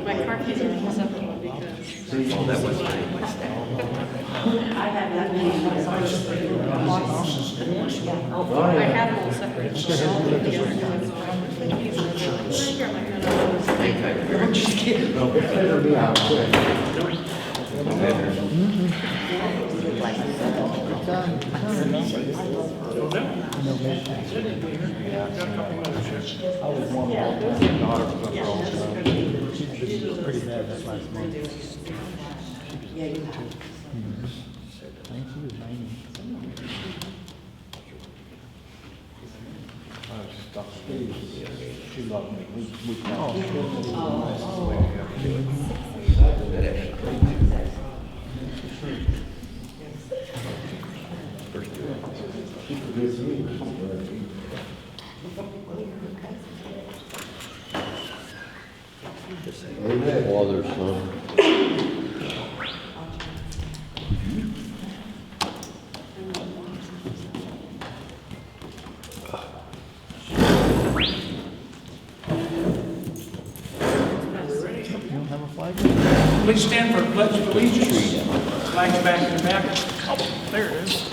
My car keys are acceptable because. Oh, that was my style. I had that many. I had them all separate. I'm just kidding. Pretty bad this last month. Yeah, you have. I think she was 90. She loved me. We Father's son. Please stand for the Pledge of Allegiance. Flags back in the back. Oh, there it is.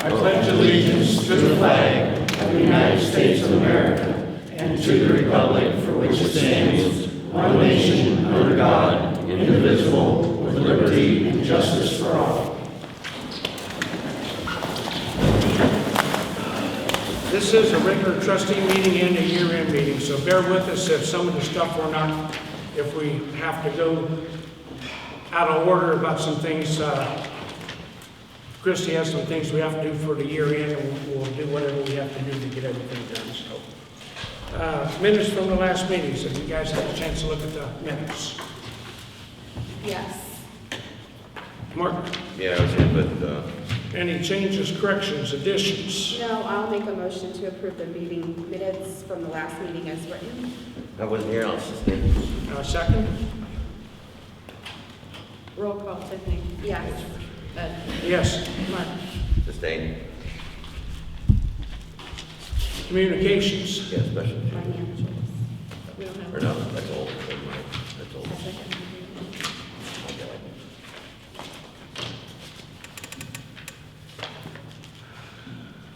I pledge allegiance to the flag of the United States of America and to the republic for which it stands, one nation, under God, indivisible, with liberty and justice for all. This is a regular trustee meeting and a year-end meeting, so bear with us if some of the stuff we're not, if we have to go out of order about some things. Kristy has some things we have to do for the year end, and we'll do whatever we have to do to get everything done. So, minutes from the last meetings. Have you guys had a chance to look at the minutes? Yes. Mark, Yeah, I was in, but, any changes, corrections, additions? No, I'll make a motion to approve the meeting minutes from the last meeting as written. I wasn't here, I'll sustain. Second? Roll call, Tiffany. Yes. Yes. Mark. Sustain. Communications? Yeah, special. Financials. We don't have. Or no, that's old. That's old.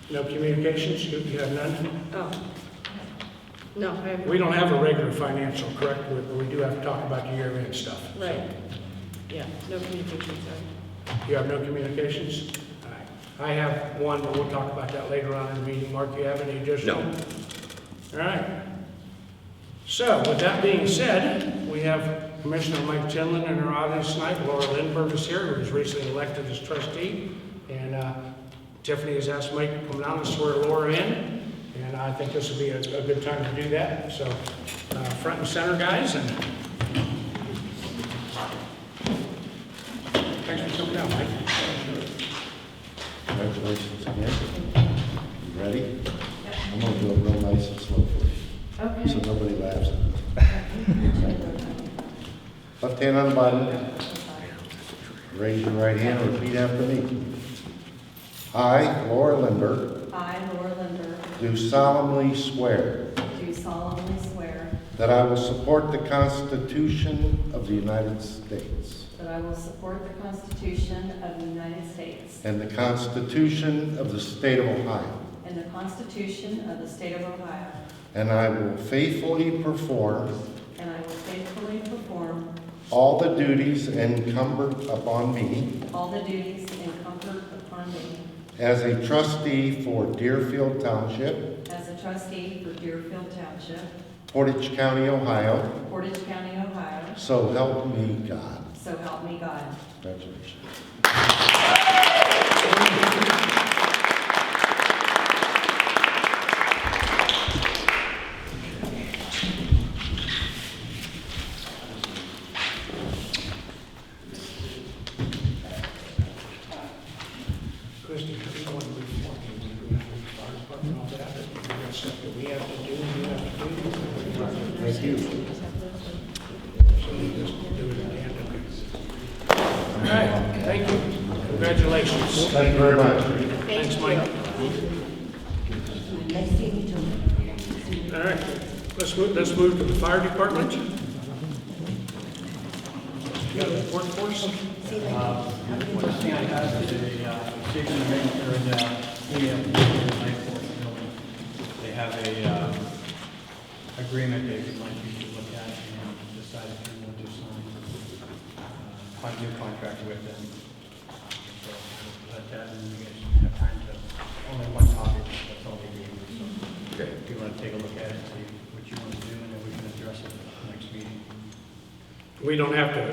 No communications? You have none? Oh. No, I have. We don't have a regular financial, correct? We do have to talk about the year-end stuff. So, Right. Yeah, no communication, sorry. you have no communications? All right. I have one, but we'll talk about that later on in the meeting. Mark, you have any additional? No. All right. So, with that being said, we have Commissioner Mike Tinlin in our audience tonight. Laura Lindberg is here, who was recently elected as trustee. And Tiffany has asked Mike to come down and swear Laura in. And I think this would be a good time to do that. So, front and center, guys. And thanks for coming down, Mike. Congratulations again. You ready? I'm going to do it real nice and slow for you. Okay. So nobody laughs at me. Left hand on the Bible. Raise your right hand and repeat after me. I, Laura Lindberg, I, Laura Lindberg, do solemnly swear do solemnly swear that I will support the Constitution of the United States that I will support the Constitution of the United States and the Constitution of the State of Ohio, and the Constitution of the State of Ohio, and I will faithfully perform and I will faithfully perform all the duties incumbent upon me all the duties incumbent upon me as a trustee for Deerfield Township, as a trustee for Deerfield Township, Portage County, Ohio. Portage County, Ohio, So help me God. so help me God. Congratulations. Thank you. So we just do it at the end, okay. All right, thank you. Congratulations. Thank you very much. Thanks, Mike. All right, let's move to the fire department. You got a report for us? One thing I have is a station to make sure that we have they have a agreement they would like you to look at and decide if you want to sign a new contract with them. So I'll let that and you guys have time to, only one topic, that's all they gave me. So Okay. if you want to take a look at it, see what you want to do, and then we can address it at the next meeting. We don't have to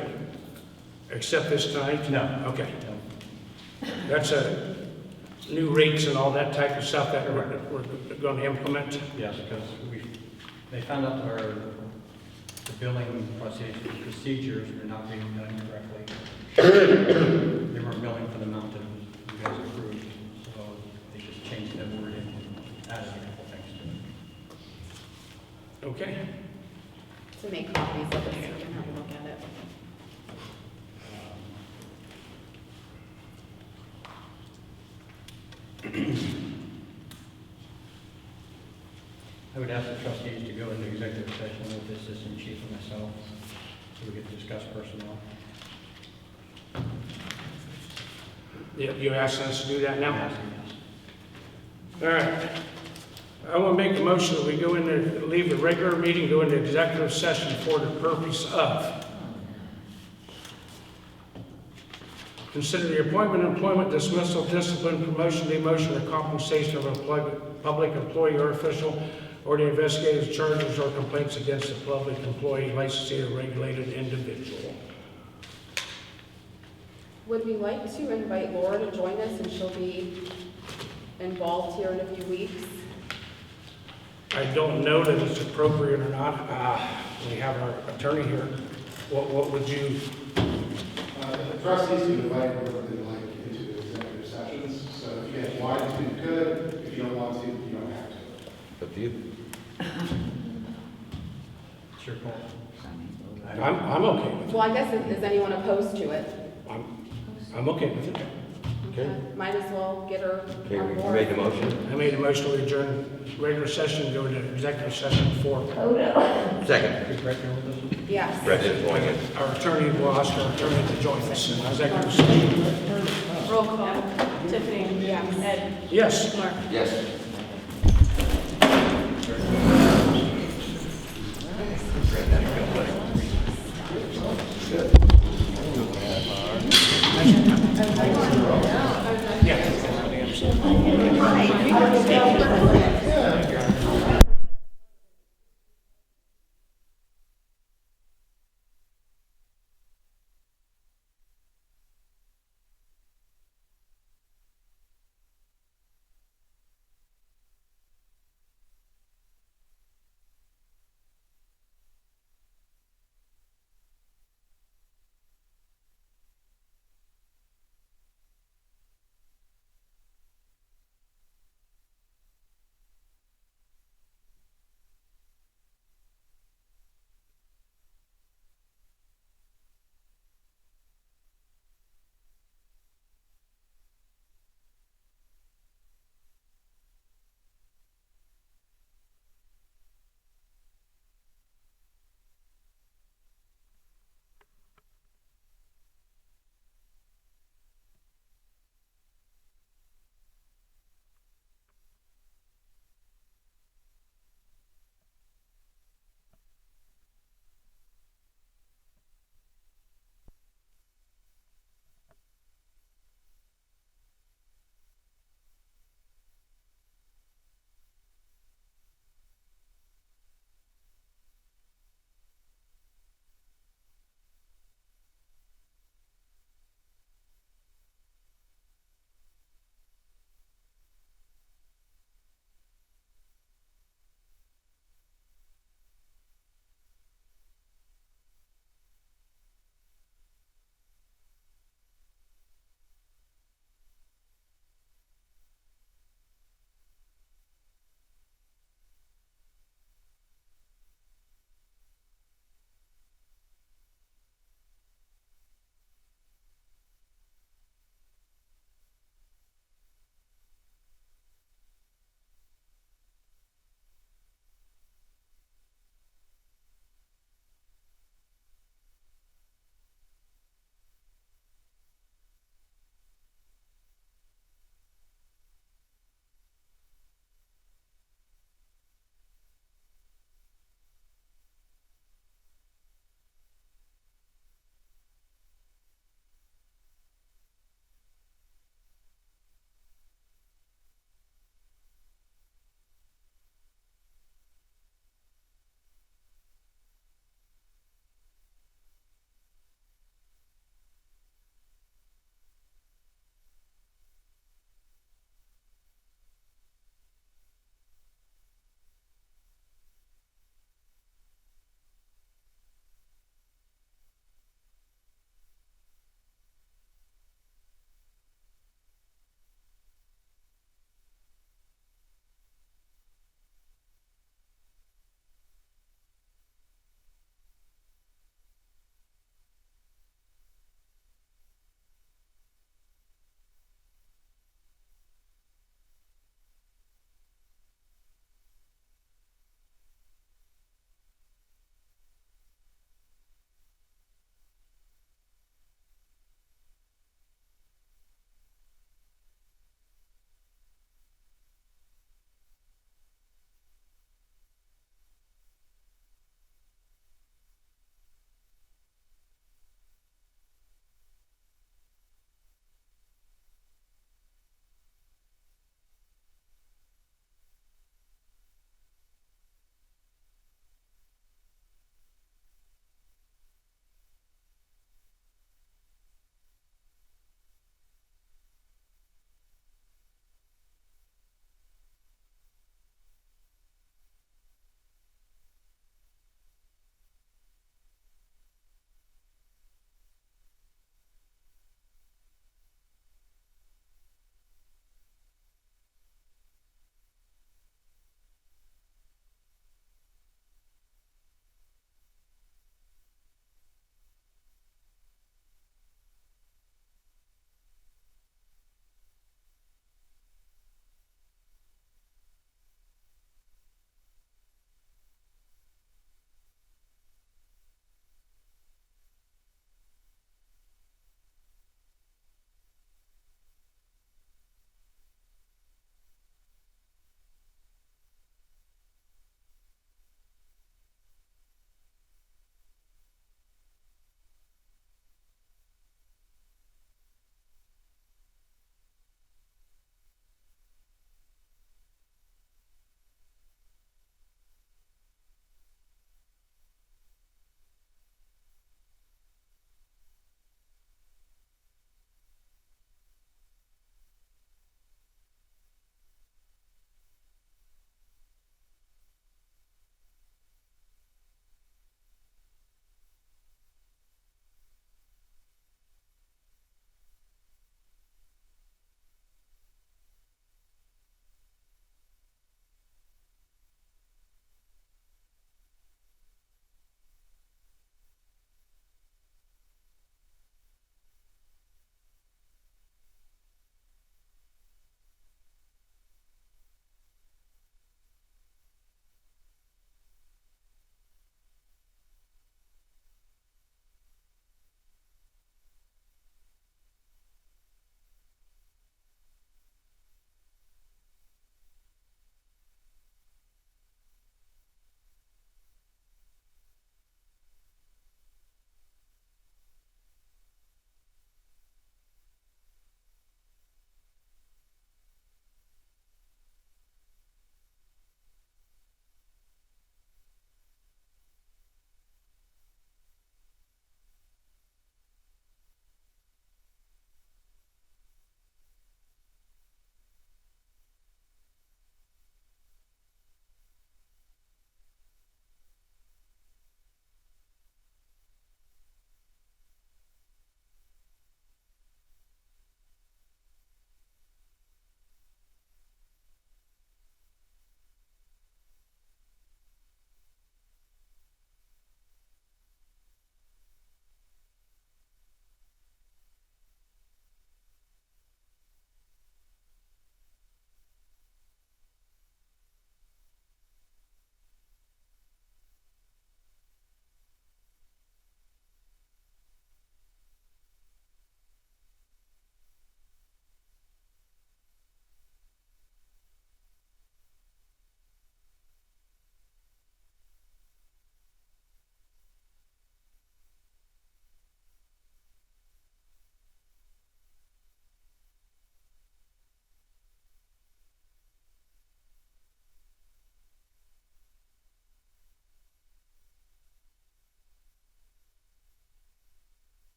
accept this tonight? No. Okay. That's new rates and all that type of stuff that we're going to implement? Yes, because they found out the billing procedures were not being done correctly. They weren't billing for the amount that you guys approved, so they just changed that word and added a couple things to it. Okay. To make copies of it so you can have a look at it. I would ask the trustees to go into executive session with the assistant chief and myself, so we could discuss personnel. You asked us to do that now? Yes. All right. I want to make a motion that we go in there, leave the regular meeting, go into executive session for the purpose of consider the appointment, employment, dismissal, discipline, promotion, demotion, or compensation of a public employee or official, or the investigative charges or complaints against a public employee, licensee, or regulated individual. Would we like to invite Laura to join us, and she'll be involved here in a few weeks? I don't know that it's appropriate or not. We have our attorney here. What would you? The trustees can invite whoever they like into executive sessions, so if you guys want to, you could. If you don't want to, you don't have to. Up to you. It's your call. I'm okay with it. Well, I guess, is anyone opposed to it? I'm okay with it. Okay. Might as well get her Okay, on we board. made the motion. I made a motion to adjourn regular session, go into executive session for Second. Is Brett here with us? Yes. Brett is going in. our attorney. We'll ask our attorney to join us in executive session. Roll call. Tiffany? Yes. Ed? Yes. Mark? Yes.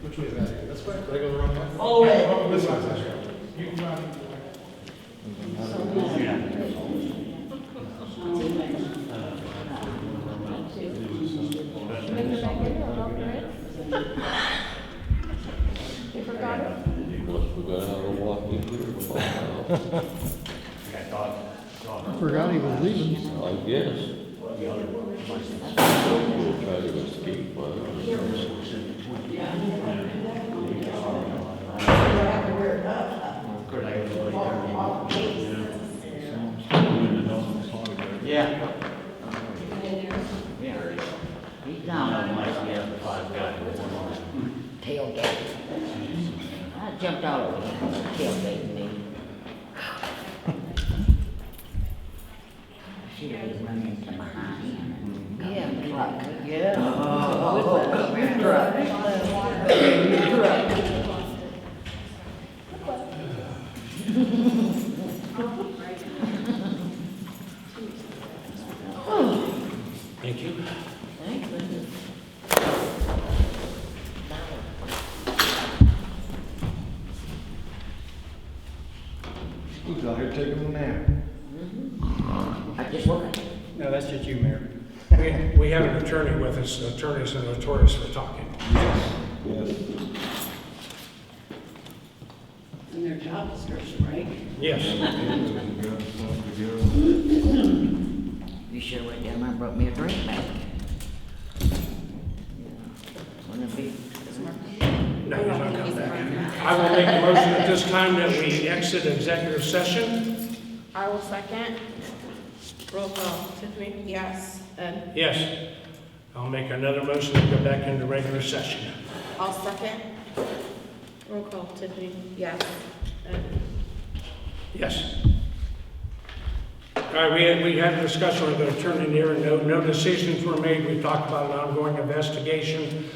Which way is that? This way? Did I go the wrong way? All the way. Oh, this way, that's right. You forgot it? I forgot he was leaving. I guess. Try to escape, Yeah. He's down on my tailgate. I jumped out over him, tailgating me. Should have run into behind. Yeah, truck. Yeah. Thank you. Who's out here taking a nap? I just looked. No, that's just you, Mayor. We have an attorney with us. Attorneys are notorious for talking. Yes. In their job description, right? Yes. You should have went down there and brought me a drink back. Wouldn't it be? No, he's not coming back. I will make a motion at this time that we exit executive session. I will second. Roll call. Tiffany? Yes. Ed? Yes. I'll make another motion to go back into regular session. I'll second. Roll call. Tiffany? Yes. Ed? Yes. All right, we had a discussion with the attorney here, and no decisions were made. We talked about an ongoing investigation,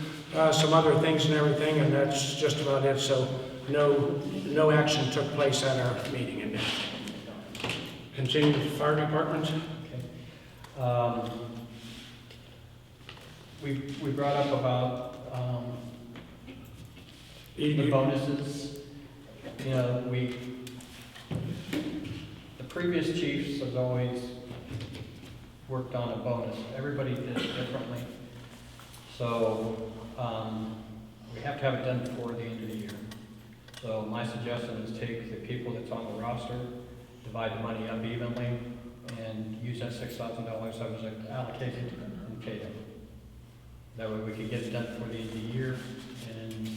some other things and everything, and that's just about it. So no action took place at our meeting. And continue with the fire department. Okay. We brought up about the bonuses. You know, the previous chiefs has always worked on a bonus. Everybody did it differently. So we have to have it done before the end of the year. So my suggestion is take the people that's on the roster, divide the money up evenly, and use that $6,000 that was allocated and pay them. That way we can get it done before the end of the year, and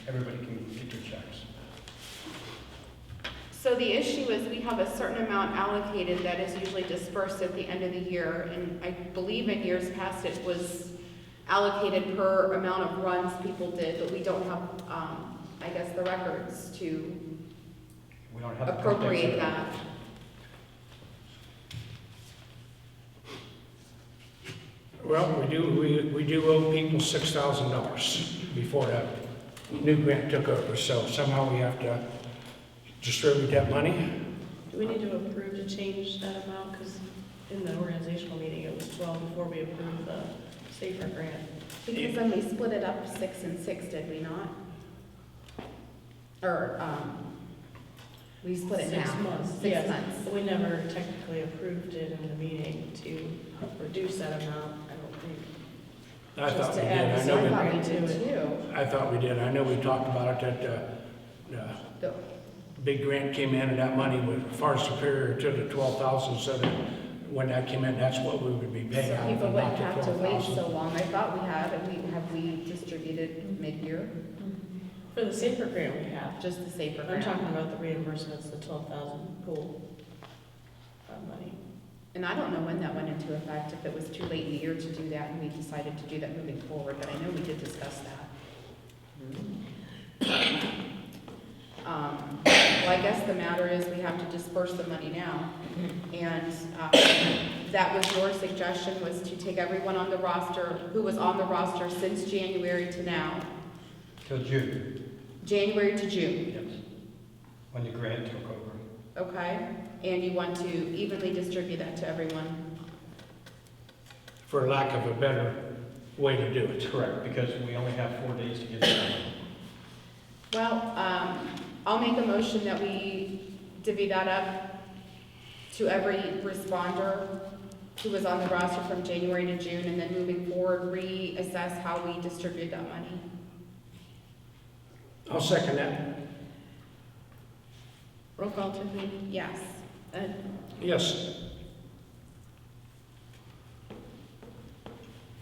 everybody can get their checks. So the issue is we have a certain amount allocated that is usually dispersed at the end of the year, and I believe in years past it was allocated per amount of runs people did, but we don't have, I guess, the records to We don't have the appropriate context of it. that. Well, we do owe people $6,000 before that new grant took over. So somehow we have to distribute that money. Do we need to approve to change that amount? Because in the organizational meeting, it was 12 before we approved the safer grant. Because then we split it up 6 and 6, did we not? Or, we split it 6 now. months. 6 Yes. months. We never technically approved it in the meeting to reduce that amount, I don't think. I thought Just we to did. add I the know I safer thought we grant did to it. too. I thought we did. I know we talked about it, that the big grant came in, and that money was far superior to the 12,000, so that when that came in, that's what we would be paying So out of people the wouldn't not the have to wait 12,000. so long. I thought we had, and have we distributed mid-year? For the safer grant we have. Just the safer I'm grant. talking about the reimbursements, the 12,000 pool money. And I don't know when that went into effect, if it was too late in the year to do that, and we decided to do that moving forward, but I know we did discuss that. Well, I guess the matter is we have to disperse the money now. And that was your suggestion, was to take everyone on the roster, who was on the roster since January to now, Till June. January to June. Yes. when the grant took over. Okay, and you want to evenly distribute that to everyone? For lack of a better way to do it. Correct, because we only have 4 days to get it done. Well, I'll make a motion that we divvy that up to every responder who was on the roster from January to June, and then moving forward, reassess how we distribute that money. I'll second that. Roll call, Tiffany. Yes. Ed? Yes.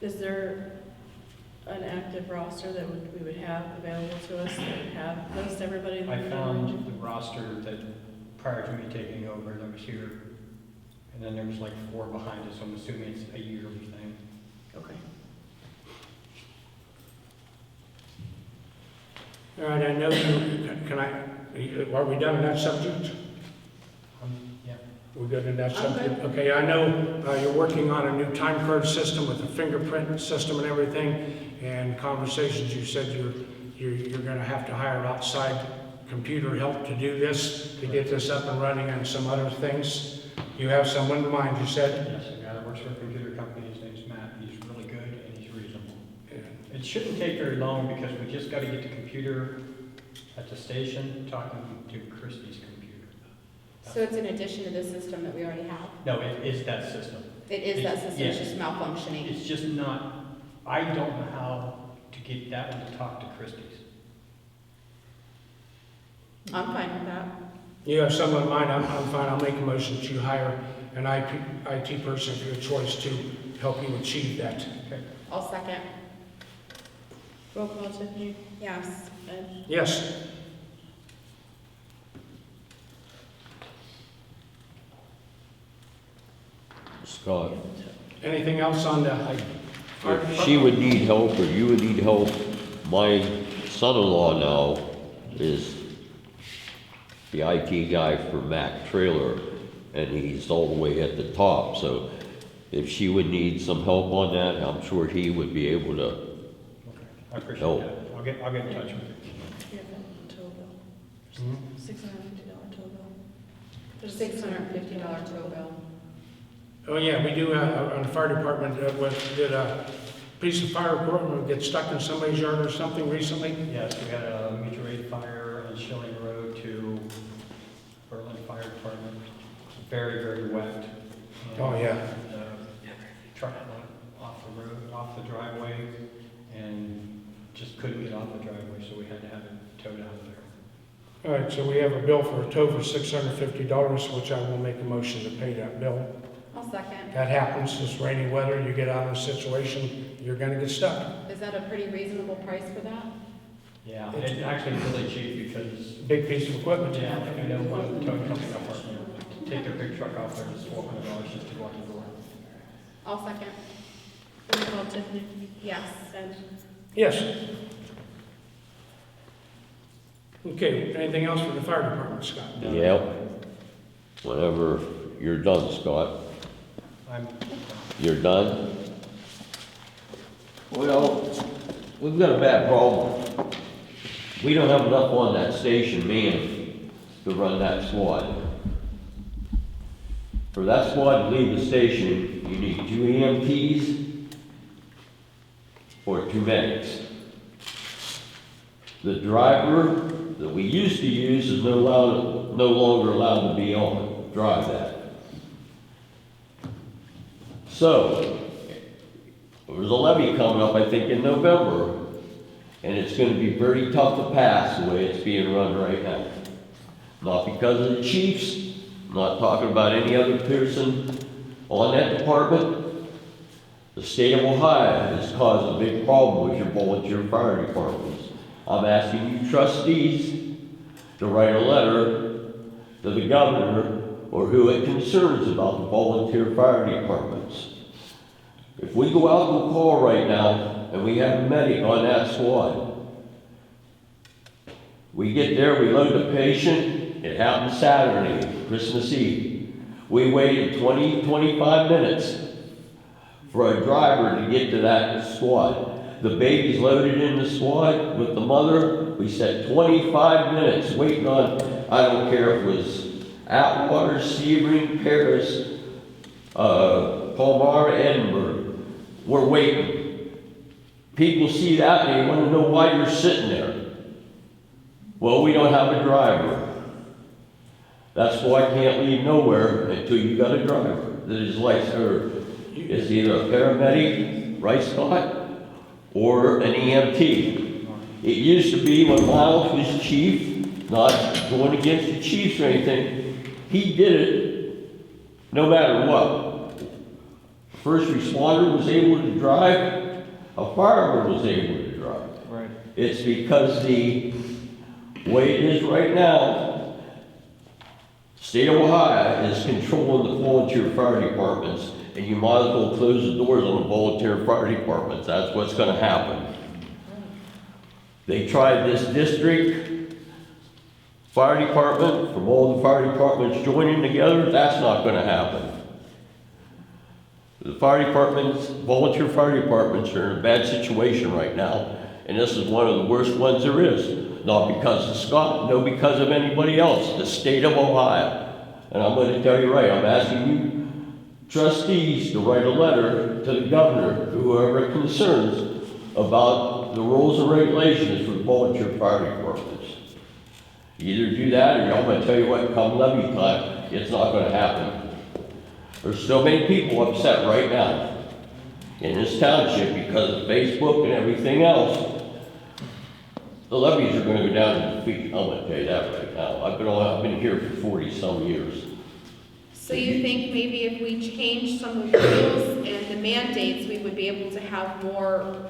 Is there an active roster that we would have available to us that would have list everybody? that I we found can the roster that prior to me taking over, that was here, and then there was like 4 behind us, so I'm assuming it's a yearly thing. Okay. All right, I know you, are we done on that subject? Yeah. We're good in that I'm subject? Okay, I know you're working on a new time card system with a fingerprint system and everything, and conversations, you said you're gonna have to hire outside computer help to do this, to get this up and running, and some other things. You have someone in mind, you said? Yes, a guy that works for a computer company, his name's Matt, he's really good and he's reasonable. Yeah. It shouldn't take very long because we just gotta get the computer at the station talking to Kristy's computer. So it's in addition to the system that we already have? No, it is that system. It is that system, it's Yes. just malfunctioning. It's just not, I don't know how to get that one to talk to Kristy's. I'm fine with that. You have someone in mind, I'm fine, I'll make a motion that you hire an IT person of your choice to help you achieve that. Okay. I'll second. Roll call, Tiffany. Yes. Ed? Yes? Scott, Anything else on the? if she would need help or you would need help, my son-in-law now is the IT guy for Mac Trailer, and he's all the way at the top, so if she would need some help on that, I'm sure he would be able to. Okay. I appreciate No. that. I'll get in touch with you. You have a total bill. $650 total bill. There's $650 total bill. Oh, yeah, we do, on the fire department, did a piece of fire equipment get stuck in somebody's yard or something recently? Yes, we had a mutual aid fire on Schilling Road to Berlin Fire Department. Very, very wet. And Oh, yeah. the truck went off the road, off the driveway, and just couldn't get off the driveway, so we had to have it towed out of there. All right, so we have a bill for a tow for $650, which I will make a motion to pay that bill. I'll second. That happens, it's rainy weather, you get out of a situation, you're gonna get stuck. Is that a pretty reasonable price for that? Yeah, it's actually really cheap because, Big piece of equipment. yeah, I know one towing company up our, take their big truck off there, it's $400 just to go out the door. I'll second. Roll call, Tiffany. Yes. Ed? Yes. Okay, anything else for the fire department, Scott? Yep. Whenever you're done, Scott. I'm, You're done? Well, we've got a bad problem. We don't have enough on that station man to run that squad. For that squad to leave the station, you need 2 EMTs or 2 medics. The driver that we used to use is no longer allowed to be on, drive that. So, there's a levy coming up, I think, in November, and it's gonna be very tough to pass the way it's being run right now. Not because of the chiefs, I'm not talking about any other person on that department. The state of Ohio has caused a big problem with your volunteer fire departments. I'm asking you trustees to write a letter to the governor or who it concerns about the volunteer fire departments. If we go out to a call right now and we have a medic on that squad, we get there, we load the patient, it happened Saturday, Christmas Eve. We waited 20, 25 minutes for a driver to get to that squad. The baby's loaded in the squad with the mother. We sat 25 minutes waiting on I don't care if it was Atwater, Sebring, Paris, Palmar, Edinburgh, we're waiting. People see that and they want to know why you're sitting there. Well, we don't have a driver. That's why I can't leave nowhere until you got a driver that is licensed, or is either a paramedic, right, Scott, or an EMT. It used to be when Miles was chief, not going against the chiefs or anything, he did it no matter what. First responder was able to drive, a fireman was able to drive. Right. It's because the way it is right now, state of Ohio is controlling the volunteer fire departments, and you might as well close the doors on the volunteer fire departments. That's what's gonna happen. They tried this district fire department, from all the fire departments joining together, that's not gonna happen. The fire departments, volunteer fire departments are in a bad situation right now, and this is one of the worst ones there is. Not because of Scott, no because of anybody else, the state of Ohio. And I'm going to tell you right, I'm asking you trustees to write a letter to the governor, whoever it concerns, about the rules and regulations for volunteer fire departments. Either do that, or I'm going to tell you what, come levy time, it's not going to happen. There's so many people upset right now in this township because of Facebook and everything else. The levies are going to go down in defeat. I'm going to tell you that right now. I've been here for 40-some years. So you think maybe if we change some of the rules and the mandates, we would be able to have more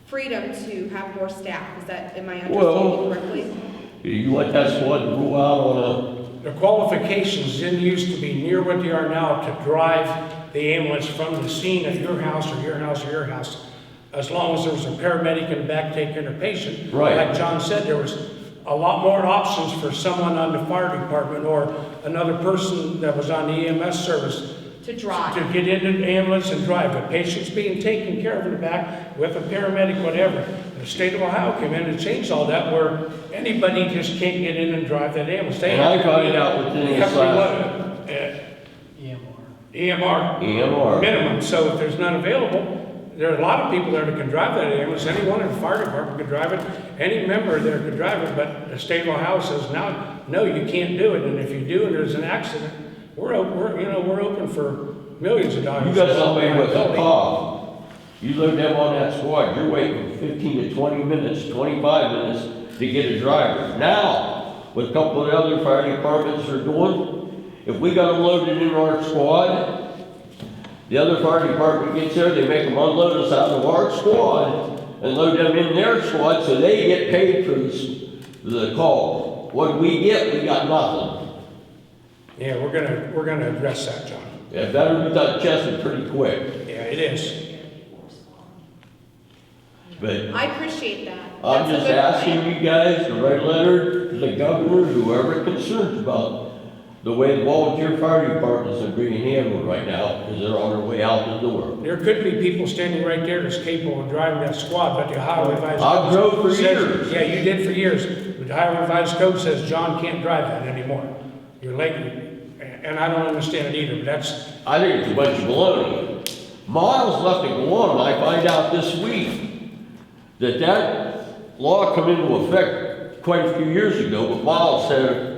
freedom to have more staff? Is that, am I understanding correctly? You want that squad to rule out on The qualifications didn't used to be near what they are now to drive the ambulance from the scene of your house or your house or your house. As long as there was a paramedic in the back taking care of the patient. Right. Like John said, there was a lot more options for someone on the fire department or another person that was on the EMS service To drive. to get into the ambulance and drive. The patient's being taken care of in the back with a paramedic, whatever. The state of Ohio came in and changed all that where anybody just can't get in and drive that ambulance. They And have I to got be- it out within they this have to be last- what? EMR. EMR. Minimum. So if there's none available, there are a lot of people there that can drive that ambulance. Anyone in the fire department could drive it. Any member there could drive it, but the state of Ohio says, no, you can't do it. And if you do and there's an accident, we're open for millions of dollars. You got somebody with a cough, you load them on that squad, you're waiting 15 to 20 minutes, 25 minutes to get a driver. Now, what a couple of the other fire departments are doing, if we got them loaded in our squad, the other fire department gets there, they make them unload us out of our squad and load them in their squad so they get paid for the call. What do we get? We got nothing. Yeah, we're gonna address that, John. Yeah, better be done chested pretty quick. Yeah, it is. But I appreciate that. I'm That's a just good asking point. you guys to write a letter to the governor, whoever it concerns about the way the volunteer fire departments are being handled right now, because they're on their way out the door. There could be people standing right there that's capable of driving that squad, but the Ohio Revised I've Code drove for says- years. Yeah, you did for years. But the Ohio Revised Code says John can't drive that anymore. You're late, and I don't understand it either, but that's, I think it's a bunch of baloney. Miles left it go on, and I find out this week that law come into effect quite a few years ago, but Miles said,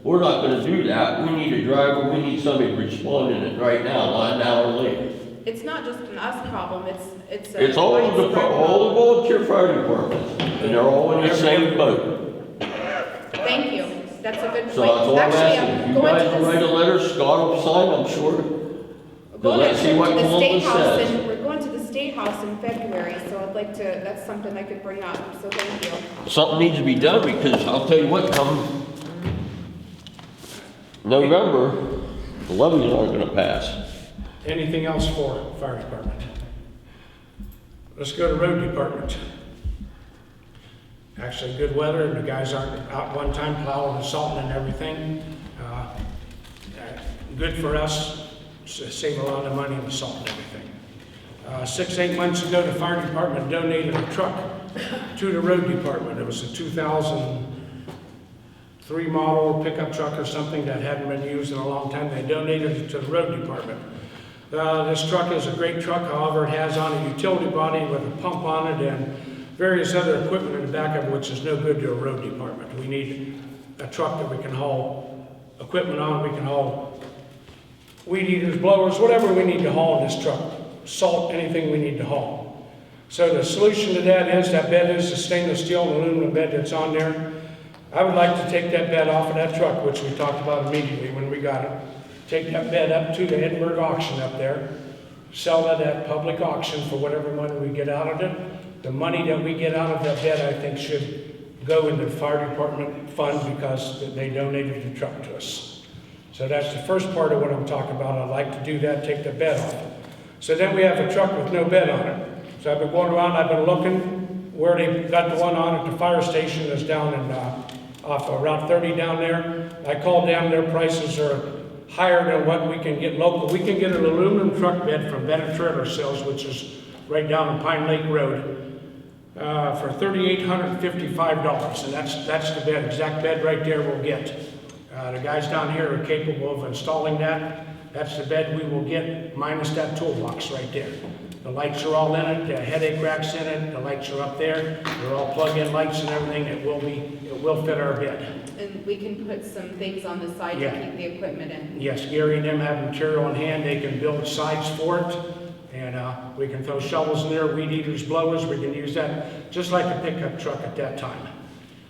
we're not gonna do that. We need a driver, we need somebody responding it right now, not an hour later. It's not just an us problem, it's a. It's all of the widespread all the problem. volunteer fire departments, and they're all in the same boat. Thank you, that's a good point. So that's all I'm Actually, asking. If you going guys to will write a the- letter, Scott will sign, I'm sure. Going let's see what to the State Columbus House, says. and we're going to the State House in February, so I'd like to, that's something I could bring up, so thank you. Something needs to be done, because I'll tell you what, come November, the levies aren't gonna pass. anything else for fire department? Let's go to road department. Actually, good weather, and the guys aren't out one time plowing and salting and everything. Good for us, save a lot of money on salt and everything. 6-8 months ago, the fire department donated a truck to the road department. It was a 2000 3 model pickup truck or something that hadn't been used in a long time. They donated it to the road department. This truck is a great truck, however, it has on a utility body with a pump on it and various other equipment in the back of it, which is no good to a road department. We need a truck that we can haul equipment on. We can haul weed eaters, blowers, whatever we need to haul in this truck. Salt, anything we need to haul. So the solution to that is, that bed is a stainless steel and aluminum bed that's on there. I would like to take that bed off of that truck, which we talked about immediately when we got it. Take that bed up to the Lindberg auction up there, sell it at public auction for whatever money we get out of it. The money that we get out of that bed, I think, should go into the fire department fund because they donated the truck to us. So that's the first part of what I'm talking about. I'd like to do that, take the bed off. So then we have a truck with no bed on it. So I've been going around, I've been looking where they got the one on at the fire station that's down in, off of Route 30 down there. I called them, their prices are higher than what we can get local. We can get an aluminum truck bed from Bann Trailer Sales, which is right down on Pine Lake Road, for $3,855, and that's the bed, exact bed right there we'll get. The guys down here are capable of installing that. That's the bed we will get, minus that toolbox right there. The lights are all in it, the headache rack's in it, the lights are up there. They're all plug-in lights and everything. It will fit our bed. And we can put some things on the side to keep the equipment in. Yes, Gary and them have material in hand. They can build sides for it. And we can throw shovels in there, weed eaters, blowers. We can use that just like a pickup truck at that time.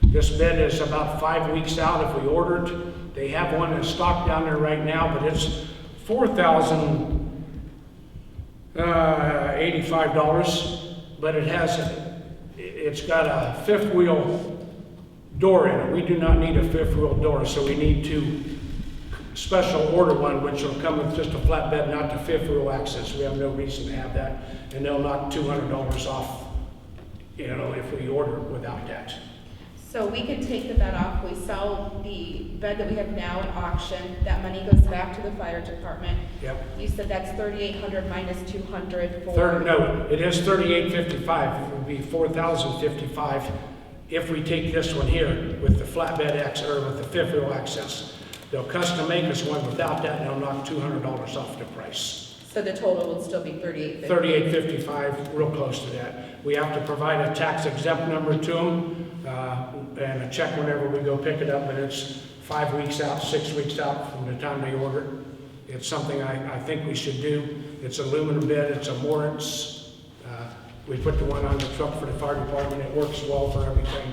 This bed is about 5 weeks out if we ordered. They have one in stock down there right now, but it's $4,085. But it's got a 5th wheel door in it. We do not need a 5th wheel door, so we need to special order one, which will come with just a flatbed, not the 5th wheel access. We have no reason to have that, and they'll knock $200 off, if we order it without that. So we can take the bed off. We sell the bed that we have now at auction. That money goes back to the fire department. Yep. You said that's $3,800 minus $200 for. No, it is $3,855. It would be $4,055 if we take this one here with the flatbed access or with the 5th wheel access. They'll custom make us one without that, and they'll knock $200 off the price. So the total would still be $3,850. $3,855, real close to that. We have to provide a tax exempt number to them and a check whenever we go pick it up, but it's 5 weeks out, 6 weeks out from the time they order it. It's something I think we should do. It's aluminum bed, it's a Moritz. We put the one on the truck for the fire department. It works well for everything.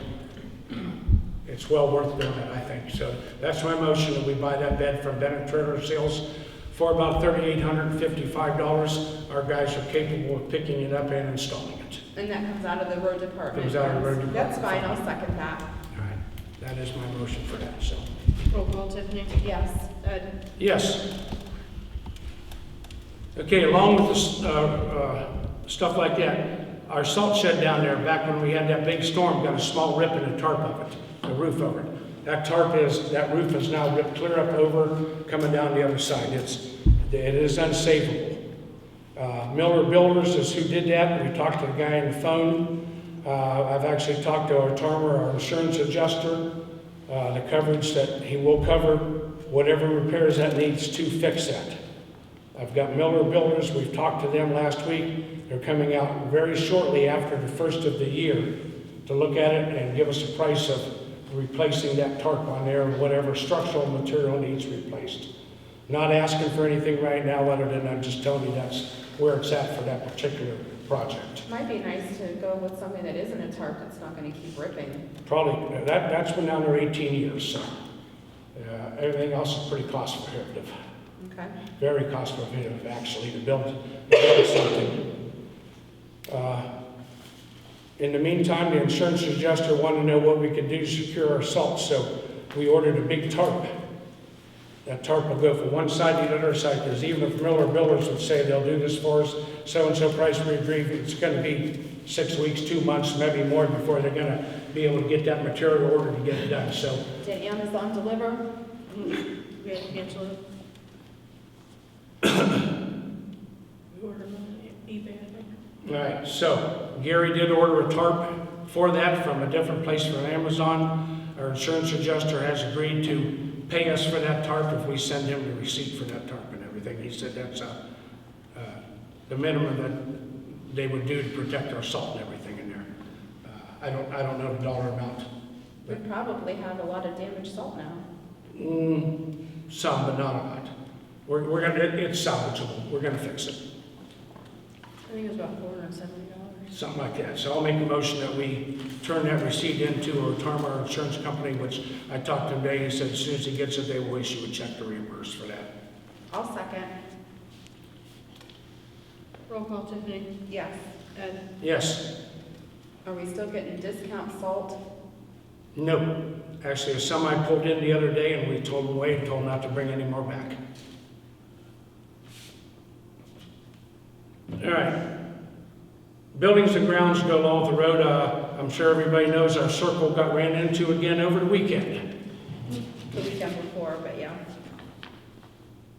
It's well worth doing it, I think. So that's my motion, that we buy that bed from Bann Trailer Sales for about $3,855. Our guys are capable of picking it up and installing it. And that comes out of the road department. Comes out of the road department. That's fine, I'll second that. All right, that is my motion for that, so. Roll call, Tiffany? Yes. Ed? Yes. Okay, along with this, stuff like that, our salt shed down there, back when we had that big storm, got a small rip in the tarp of it, the roof of it. That roof is now ripped clear up over, coming down the other side. It is unsavable. Miller Builders is who did that. We talked to the guy on the phone. I've actually talked to our Tarmer, our insurance adjuster, the coverage that he will cover whatever repairs that needs to fix that. I've got Miller Builders. We've talked to them last week. They're coming out very shortly after the first of the year to look at it and give us a price of replacing that tarp on there and whatever structural material needs replaced. Not asking for anything right now other than I'm just telling you that's where it's at for that particular project. Might be nice to go with something that isn't a tarp that's not going to keep ripping. Probably, that's been down there 18 years, so everything else is pretty cost prohibitive. Okay. Very cost prohibitive, actually, to build something. In the meantime, the insurance adjuster wanted to know what we could do to secure our salt, so we ordered a big tarp. That tarp will go from one side to the other side, because even if Miller Builders would say they'll do this for us, so-and-so price we agree, it's going to be 6 weeks, 2 months, maybe more before they're going to be able to get that material ordered to get it done. So, Did Amazon deliver? We had to cancel it. We ordered on eBay, I think. all right, so Gary did order a tarp for that from a different place from Amazon. our insurance adjuster has agreed to pay us for that tarp if we send him the receipt for that tarp and everything. He said that's the minimum that they would do to protect our salt and everything in there. I don't know the dollar amount. We probably have a lot of damaged salt now. Some, but not a lot. We're gonna, it's salvageable. We're gonna fix it. I think it was about $470. Something like that. So I'll make a motion that we turn that receipt into or term our insurance company, which I talked to him today. He said as soon as he gets it, they will issue a check to reimburse for that. I'll second. Roll call, Tiffany. Yes. Ed? Yes. Are we still getting discount salt? No. Actually, a semi pulled in the other day and we told him away and told him not to bring any more back. All right. Buildings and grounds go along the road. I'm sure everybody knows our circle got ran into again over the weekend. The weekend before, but yeah.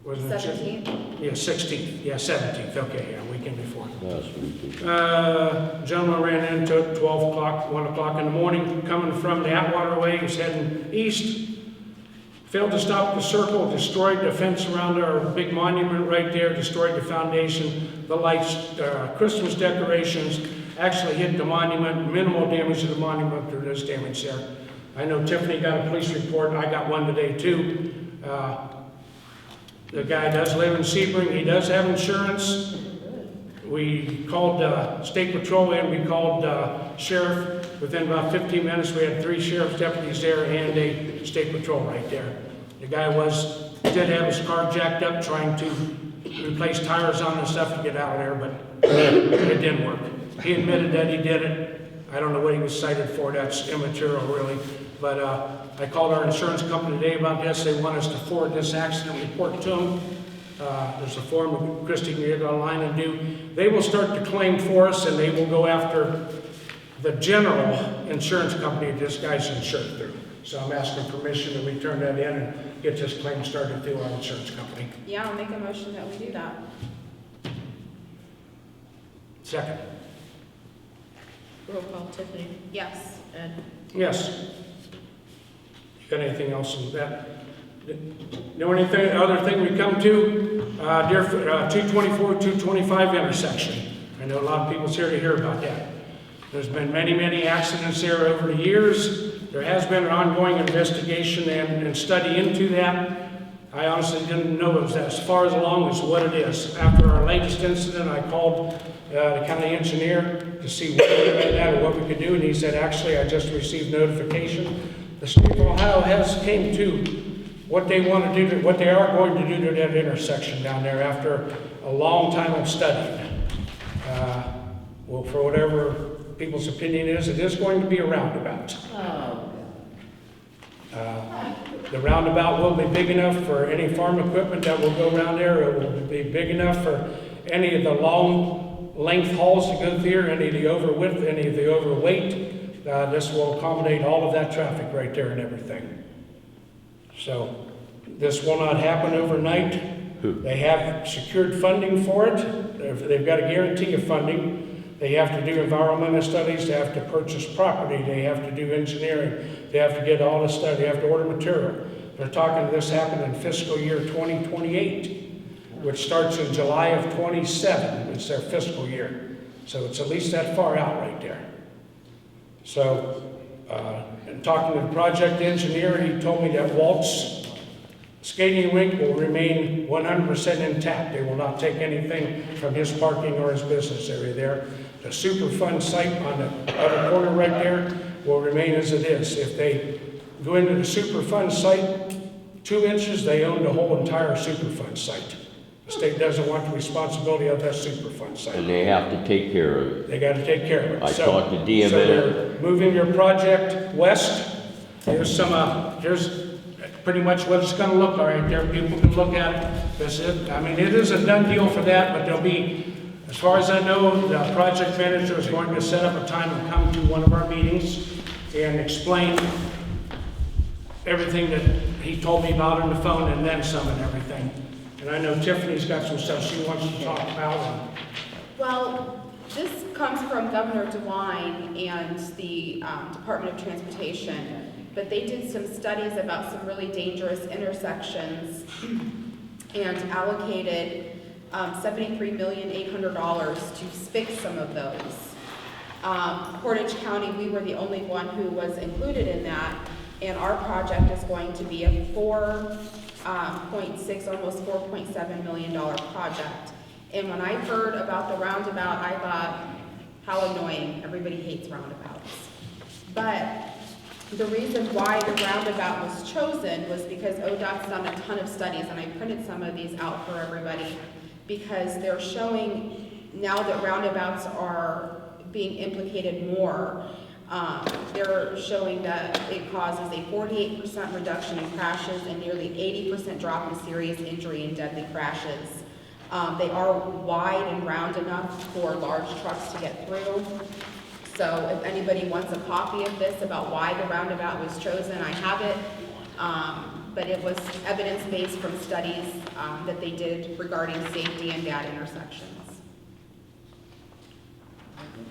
Wasn't it? 17th? Yeah, 16th. Yeah, 17th. Okay, yeah, weekend before. Last week. Gentleman ran into it 12 o'clock, 1 o'clock in the morning, coming from the Atwater Way. He was heading east. Failed to stop the circle, destroyed the fence around our big monument right there, destroyed the foundation, the lights, Christmas decorations, actually hit the monument, minimal damage to the monument, there is damage there. I know Tiffany got a police report, I got one today too. The guy does live in Sebring, he does have insurance. We called State Patrol in, we called Sheriff. Within about 15 minutes, we had 3 sheriff's deputies there and a State Patrol right there. The guy did have his car jacked up trying to replace tires on and stuff to get out of there, but it didn't work. He admitted that he did it. I don't know what he was cited for, that's immaterial really. But I called our insurance company today about this. They want us to forward this accident report to them. There's a form that Kristy can get online and do. They will start the claim for us and they will go after the general insurance company this guy's insured through. So I'm asking permission that we turn that in and get this claim started through our insurance company. Yeah, I'll make a motion that we do that. Second. Roll call, Tiffany. Yes. Ed? Yes. You got anything else in that? The only other thing we come to, Deerfield 224, 225 intersection. I know a lot of people's here to hear about that. There's been many, many accidents there over the years. There has been an ongoing investigation and study into that. I honestly didn't know it was as far along as what it is. After our latest incident, I called the county engineer to see what we could do or what we could do, and he said, actually, I just received notification. The state of Ohio has came to what they want to do, what they are going to do to that intersection down there after a long time of studying. Well, for whatever people's opinion is, it is going to be a roundabout. The roundabout will be big enough for any farm equipment that will go around there. It will be big enough for any of the long length hauls to go through, any of the overwidth, any of the overweight. This will accommodate all of that traffic right there and everything. So this will not happen overnight. They have secured funding for it. They've got a guarantee of funding. They have to do environmental studies, they have to purchase property, they have to do engineering, they have to get all this stuff, they have to order material. They're talking this happened in fiscal year 2028, which starts in July of 27. It's their fiscal year. So it's at least that far out right there. So, in talking to the project engineer, he told me that Walt's skating rink will remain 100% intact. They will not take anything from his parking or his business area there. The Superfund site on the other corner right there will remain as it is. If they go into the Superfund site 2 inches, they own the whole entire Superfund site. The state doesn't want the responsibility of that Superfund site. And they have to take care of it. They got to take care of it. I talked to DMN. So they're moving your project west. Here's here's pretty much what it's going to look like right there. People can look at it. This is, I mean, it is a done deal for that, but there'll be, as far as I know, the project manager is going to set up a time to come to one of our meetings and explain everything that he told me about on the phone and then some and everything. And I know Tiffany's got some stuff she wants to talk about. Well, this comes from Governor DeWine and the Department of Transportation. but they did some studies about some really dangerous intersections and allocated $73,800,000 to fix some of those. Portage County, we were the only one who was included in that, and our project is going to be a $4.6, almost $4.7 million project. And when I heard about the roundabout, I thought, how annoying, everybody hates roundabouts. But the reason why the roundabout was chosen was because ODOT's done a ton of studies, and I printed some of these out for everybody, because they're showing now that roundabouts are being implicated more. They're showing that it causes a 48% reduction in crashes and nearly 80% drop in serious injury and deadly crashes. They are wide and round enough for large trucks to get through. So if anybody wants a copy of this about why the roundabout was chosen, I have it. But it was evidence-based from studies that they did regarding safety and bad intersections.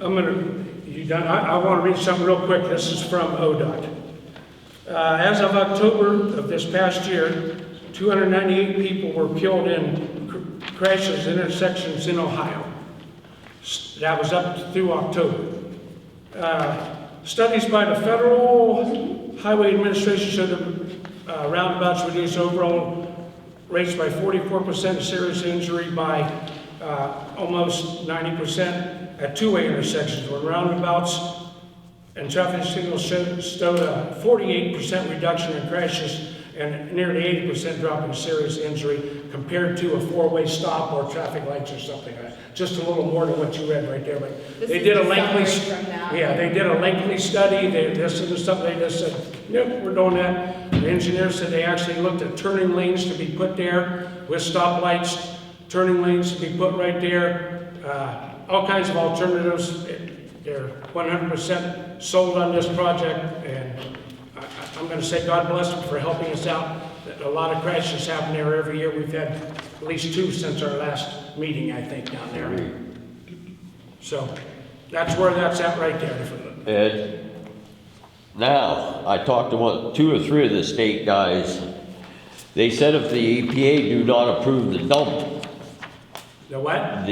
You done? I want to read something real quick. This is from ODOT. As of October of this past year, 298 people were killed in crashes and intersections in Ohio. That was up through October. Studies by the Federal Highway Administration show that roundabouts reduce overall rates by 44%, serious injury by almost 90% at two-way intersections, where roundabouts and traffic signals showed a 48% reduction in crashes and nearly 80% drop in serious injury compared to a four-way stop or traffic lights or something like that. Just a little more than what you read right there, but they did a lengthy study. This isn't something they just said, nope, we're doing that. The engineers said they actually looked at turning lanes to be put there with stoplights, turning lanes to be put right there, all kinds of alternatives. They're 100% sold on this project, and I'm going to say God bless them for helping us out. A lot of crashes happen there every year. We've had at least 2 since our last meeting, I think, down there. So that's where that's at right there. Ed, now, I talked to 2 or 3 of the state guys. They said if the EPA do not approve the dump. The what?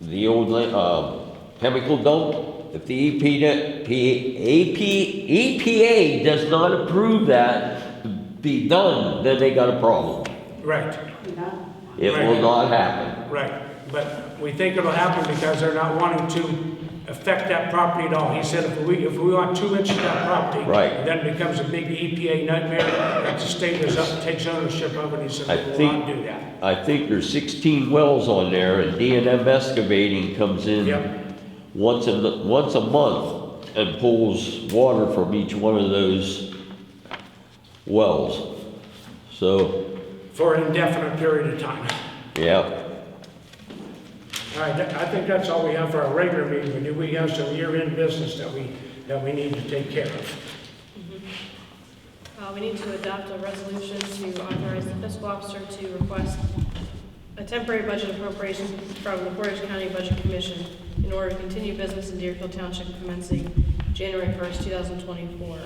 The old chemical dump. If the EPA does not approve that to be done, then they got a problem. Right. It will not happen. Right. But we think it'll happen because they're not wanting to affect that property at all. He said if we want 2 inches of that property, right, then it becomes a big EPA nightmare that the state goes up and takes ownership of it. He said we will not do that. I think there's 16 wells on there, and D&M Excavating comes in once a month and pulls water from each one of those wells. So for an indefinite period of time. Yeah. All right, I think that's all we have for our regular meeting. We have some year-end business that we need to take care of. We need to adopt a resolution to authorize the fiscal officer to request a temporary budget appropriation from the Portage County Budget Commission in order to continue business in Deerfield Township commencing January 1st, 2024.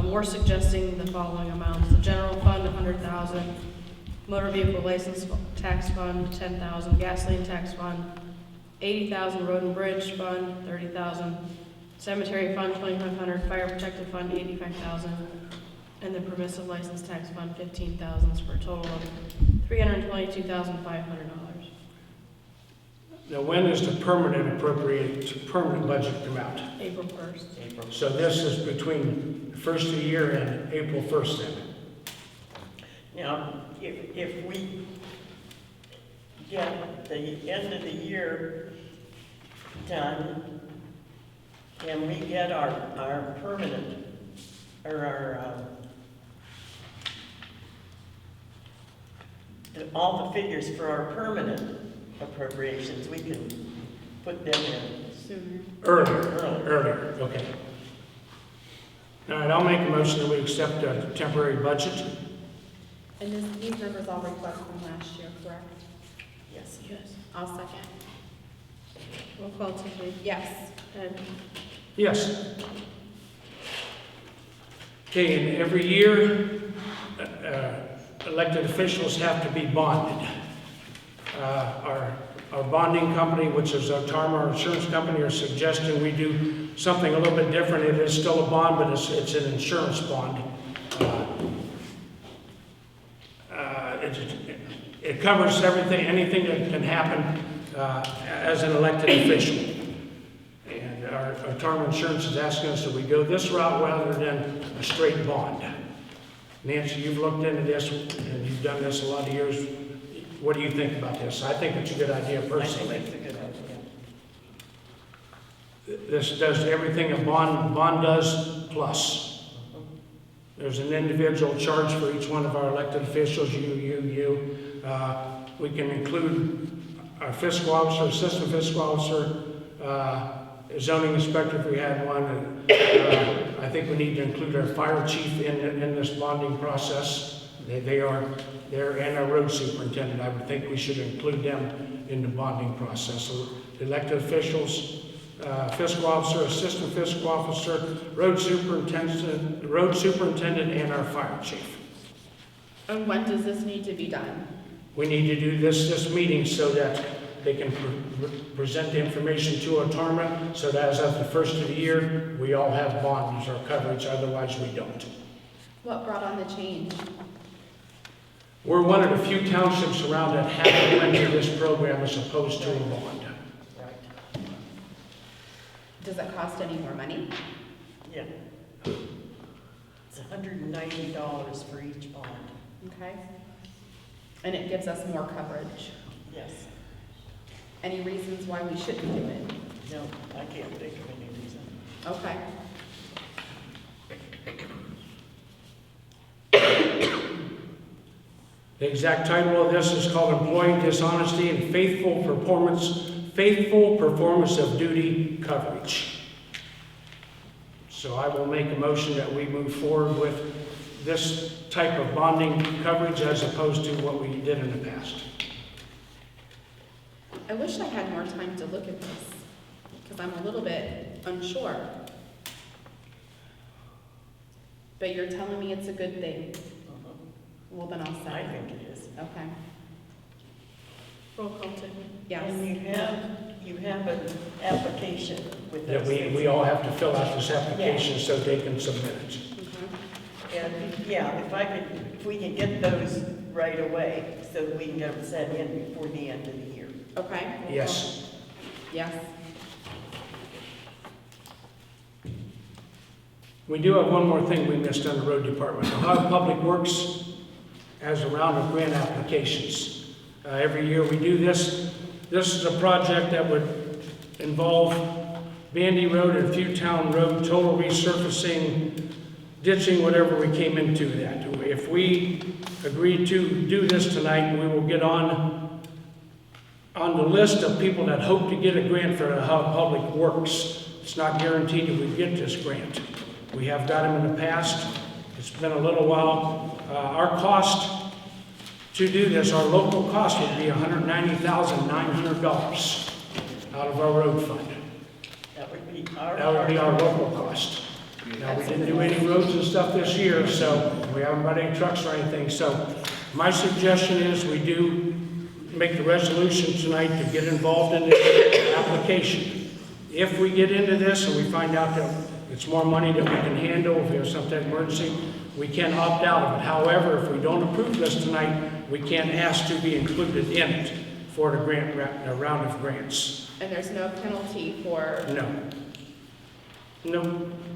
We're suggesting the following amounts: the general fund, $100,000, motor vehicle license tax fund, $10,000, gasoline tax fund, $80,000, road and bridge fund, $30,000, cemetery fund, $2,500, fire protective fund, $85,000, and the permissive license tax fund, $15,000, for a total of $322,500. Now, when is the permanent budget come out? April 1st. So this is between the first of the year and April 1st then? Now, if we get the end of the year done, and we get our permanent, or our, all the figures for our permanent appropriations, we can put them in Sooner. Earlier, okay. All right, I'll make a motion that we accept a temporary budget. And these numbers all reflect from last year, correct? Yes. Yes. I'll second. Roll call, Tiffany. Yes. Ed. Yes. Okay, and every year, elected officials have to be bonded. Our bonding company, which is our our insurance company, are suggesting we do something a little bit different. It is still a bond, but it's an insurance bond. It covers everything, anything that can happen as an elected official. And our term insurance is asking us that we go this route rather than a straight bond. Nancy, you've looked into this and you've done this a lot of years. What do you think about this? I think it's a good idea personally. I think it's a good idea. This does everything a bond does plus. There's an individual charge for each one of our elected officials, you. We can include our fiscal officer, assistant fiscal officer, zoning inspector if we had one. I think we need to include our fire chief in this bonding process. They are there, and our road superintendent. I would think we should include them in the bonding process. So elected officials, fiscal officer, assistant fiscal officer, road superintendent, and our fire chief. And when does this need to be done? We need to do this meeting so that they can present the information to our tournament, so that as of the first of the year, we all have bonds or coverage, otherwise we don't. What brought on the change? We're one of the few townships around that have to enter this program as opposed to a bond. Right. Does it cost any more money? Yeah. It's $190 for each bond. Okay. And it gives us more coverage. Yes. Any reasons why we shouldn't do it? No, I can't think of any reason. Okay. The exact title of this is called Employee Dishonesty and Faithful Performance of Duty Coverage. So I will make a motion that we move forward with this type of bonding coverage as opposed to what we did in the past. I wish I had more time to look at this, because I'm a little bit unsure. But you're telling me it's a good thing. Well, then I'll I second. think it is. Okay. Roll call, Tiffany. Yes. And you have an application with That those we things. all have to fill out this application so they can submit it. Okay. And, yeah, if we can get those right away, so that we can get them sent in before the end of the year. Okay. Yes. Yes. We do have one more thing we missed on the road department. Ohio Public Works has a round of grant applications. Every year we do this. This is a project that would involve Bandy Road and Viewtown Road, total resurfacing, ditching, whatever we came into that. If we agree to do this tonight, we will get on the list of people that hope to get a grant for Ohio Public Works. It's not guaranteed that we get this grant. We have got them in the past. It's been a little while. Our cost to do this, our local cost would be $190,900 out of our road fund. That would be our. That would be our local cost. Now, we didn't do any roads and stuff this year, so we haven't bought any trucks or anything. So my suggestion is we do make the resolution tonight to get involved in this application. If we get into this and we find out that it's more money that we can handle, if we have some type of emergency, we can opt out of it. However, if we don't approve this tonight, we can't ask to be included in it for the round of grants. And there's no penalty for No,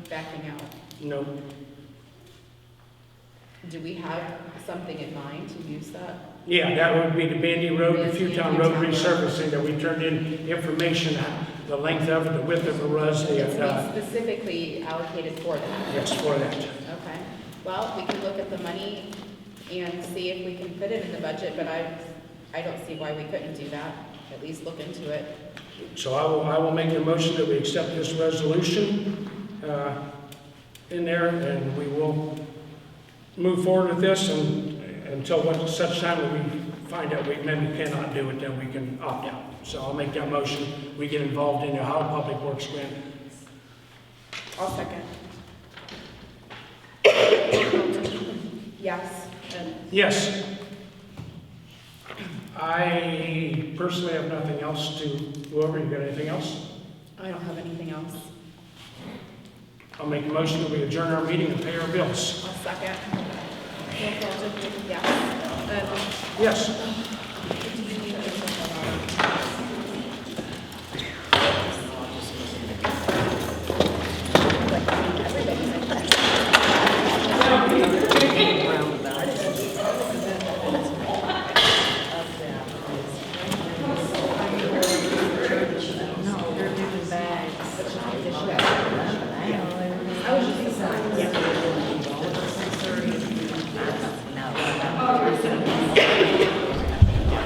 backing out. no. Do we have something in mind to use that? Yeah, that would be the Bandy Road, the Viewtown Road Viewtown Road. resurfacing that we turned in information on, the length of it, the width of it was, It's specifically allocated for that. yes, for that. Okay. Well, we can look at the money and see if we can put it in the budget, but I don't see why we couldn't do that. At least look into it. So I will make the motion that we accept this resolution in there, and we will move forward with this until such time that we find out we maybe cannot do it, then we can opt out. So I'll make that motion. We get involved in the Ohio Public Works grant. I'll second. Yes. Ed? Yes. I personally have nothing else to go over. You got anything else? I don't have anything else. I'll make a motion that we adjourn our meeting and pay our bills. I'll second. Roll call, Tiffany? Yes. Ed? Yes.